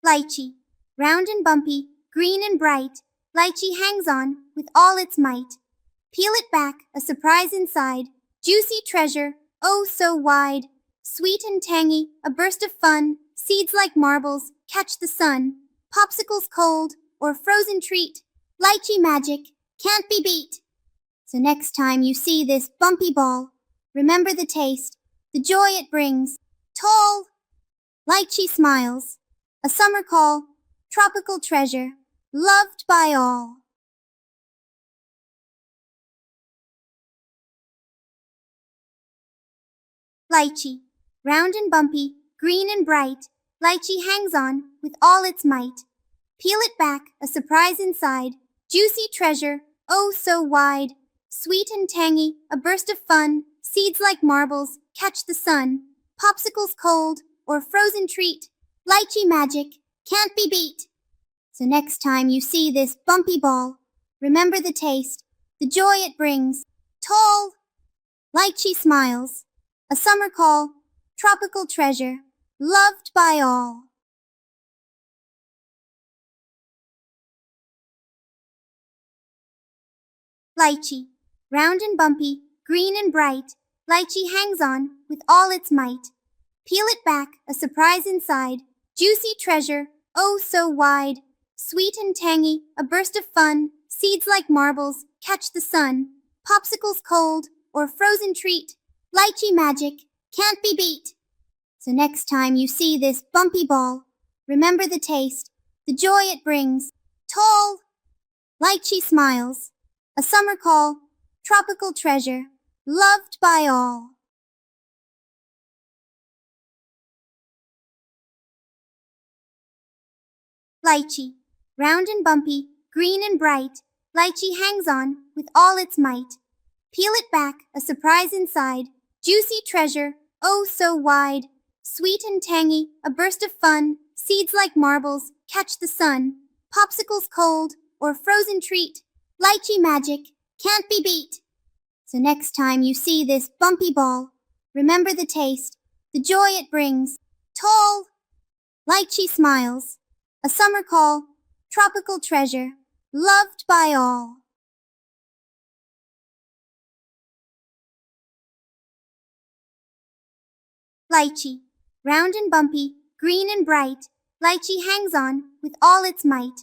Lychee, round and bumpy, green and bright, lychee hangs on with all its might. Peel it back, a surprise inside, juicy treasure, oh so wide. Sweet and tangy, a burst of fun, seeds like marbles, catch the sun. Popsicles cold, or frozen treat, lychee magic, can't be beat. So next time you see this bumpy ball, remember the taste, the joy it brings. Tall, lychee smiles, a summer call, tropical treasure, loved by all. Lychee, round and bumpy, green and bright, lychee hangs on with all its might. Peel it back, a surprise inside, juicy treasure, oh so wide. Sweet and tangy, a burst of fun, seeds like marbles, catch the sun. Popsicles cold, or frozen treat, lychee magic, can't be beat. So next time you see this bumpy ball, remember the taste, the joy it brings. Tall, lychee smiles, a summer call, tropical treasure, loved by all. Lychee, round and bumpy, green and bright, lychee hangs on with all its might. Peel it back, a surprise inside, juicy treasure, oh so wide. Sweet and tangy, a burst of fun, seeds like marbles, catch the sun. Popsicles cold, or frozen treat, lychee magic, can't be beat. So next time you see this bumpy ball, remember the taste, the joy it brings. Tall, lychee smiles, a summer call, tropical treasure, loved by all. Lychee, round and bumpy, green and bright, lychee hangs on with all its might. Peel it back, a surprise inside, juicy treasure, oh so wide. Sweet and tangy, a burst of fun, seeds like marbles, catch the sun. Popsicles cold, or frozen treat, lychee magic, can't be beat. So next time you see this bumpy ball, remember the taste, the joy it brings. Tall, lychee smiles, a summer call, tropical treasure, loved by all. Lychee, round and bumpy, green and bright, lychee hangs on with all its might.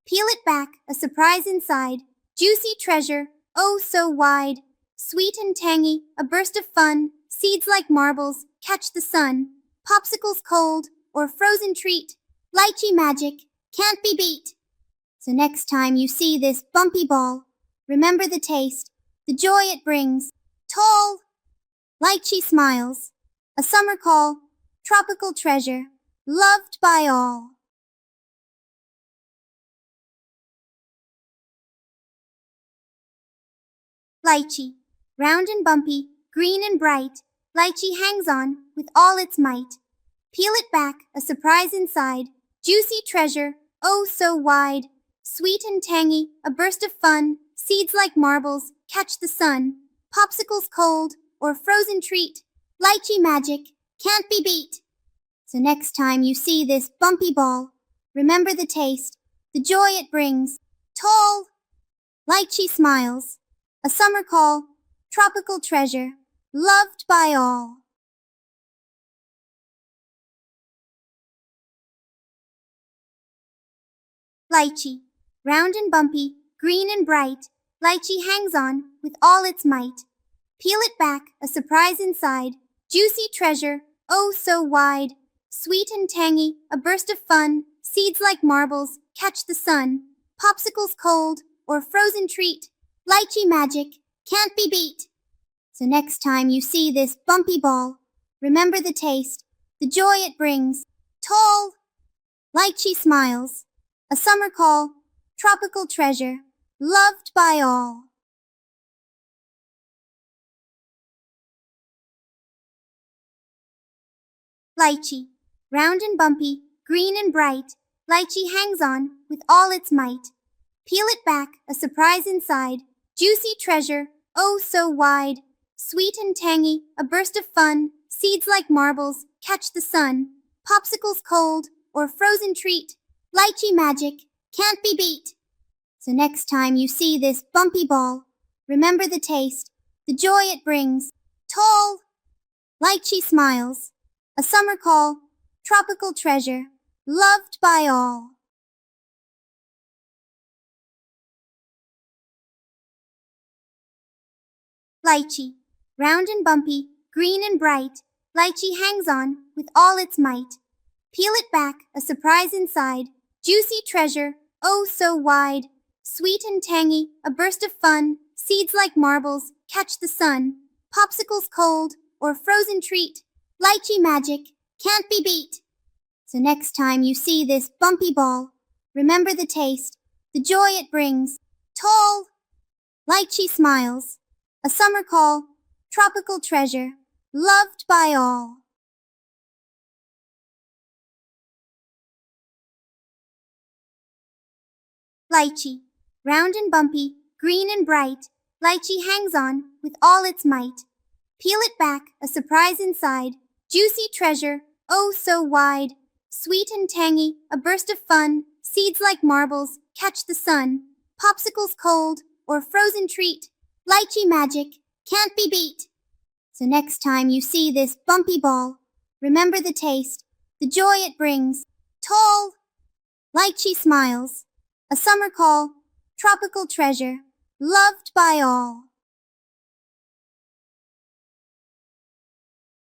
Peel it back, a surprise inside, juicy treasure, oh so wide. Sweet and tangy, a burst of fun, seeds like marbles, catch the sun. Popsicles cold, or frozen treat, lychee magic, can't be beat. So next time you see this bumpy ball, remember the taste, the joy it brings. Tall, lychee smiles, a summer call, tropical treasure, loved by all. Lychee, round and bumpy, green and bright, lychee hangs on with all its might. Peel it back, a surprise inside, juicy treasure, oh so wide. Sweet and tangy, a burst of fun, seeds like marbles, catch the sun. Popsicles cold, or frozen treat, lychee magic, can't be beat. So next time you see this bumpy ball, remember the taste, the joy it brings. Tall, lychee smiles, a summer call, tropical treasure, loved by all. Lychee, round and bumpy, green and bright, lychee hangs on with all its might. Peel it back, a surprise inside, juicy treasure, oh so wide. Sweet and tangy, a burst of fun, seeds like marbles, catch the sun. Popsicles cold, or frozen treat, lychee magic, can't be beat. So next time you see this bumpy ball, remember the taste, the joy it brings. Tall, lychee smiles, a summer call, tropical treasure, loved by all. Lychee, round and bumpy, green and bright, lychee hangs on with all its might. Peel it back, a surprise inside, juicy treasure, oh so wide. Sweet and tangy, a burst of fun, seeds like marbles, catch the sun. Popsicles cold, or frozen treat. Lychee magic can't be beat. So next time you see this bumpy ball, remember the taste, the joy it brings. Tall, lychee smiles, a summer call, tropical treasure, loved by all. Lychee, round and bumpy, green and bright, lychee hangs on with all its might. Peel it back, a surprise inside, juicy treasure, oh so wide. Sweet and tangy, a burst of fun, seeds like marbles, catch the sun. Popsicles cold, or frozen treat, lychee magic can't be beat. So next time you see this bumpy ball, remember the taste, the joy it brings. Tall, lychee smiles, a summer call, tropical treasure, loved by all. Lychee, round and bumpy, green and bright, lychee hangs on with all its might. Peel it back, a surprise inside, juicy treasure, oh so wide. Sweet and tangy, a burst of fun, seeds like marbles, catch the sun. Popsicles cold, or frozen treat, lychee magic can't be beat. So next time you see this bumpy ball, remember the taste, the joy it brings. Tall, lychee smiles, a summer call, tropical treasure, loved by all.